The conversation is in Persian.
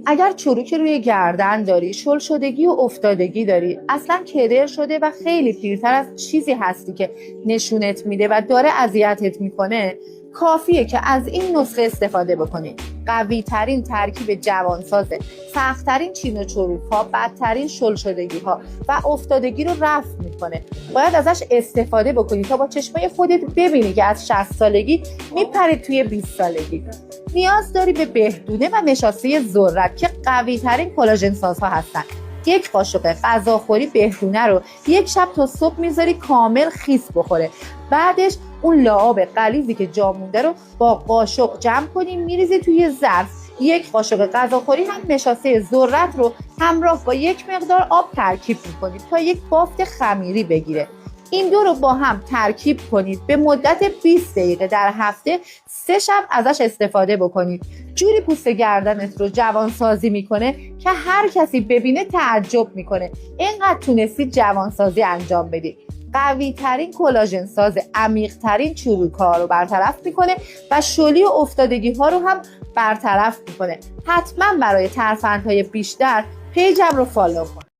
اگر چروک روی گردن داری، شل شدگی و افتادگی داری، اصلا کدر شده و خیلی پیرتر از چیزی هستی که نشونت میده و داره اذیتت میکنه، کافیه که از این نسخه استفاده بکنی. قوی ترین ترکیب جوانسازه، سخت ترین چین و چروک ها، بدترین شل شدگی ها و افتادگی رو رفع میکنه. باید ازش استفاده بکنی تا با چشمای خودت ببینی که از 60 سالگی میپری توی 20 سالگی. نیاز داری به بهدونه و نشاسته ذرت که قوی ترین کلاژن سازها هستن. یک قاشق غذاخوری بهدونه رو یک شب تا صبح میذاری کامل خیس بخوره. بعدش اون لعاب غلیظی که جا مونده رو با قاشق جمع کنی، میریزی توی ظرف. یک قاشق غذاخوری هم نشاسته ذرت رو همراه با یک مقدار آب ترکیب میکنی تا یک بافت خمیری بگیره. این دو رو با هم ترکیب کنید، به مدت 20 دقیقه در هفته 3 شب ازش استفاده بکنید. جوری پوست گردنت رو جوانسازی میکنه که هر کسی ببینه تعجب میکنه. اینقدر تونستی جوانسازی انجام بدی. قوی ترین کلاژن ساز، عمیق ترین چروک ها رو برطرف میکنه و شلی و افتادگی ها رو هم برطرف میکنه. حتما برای ترفندهای بیشتر پیجم رو فالو کن.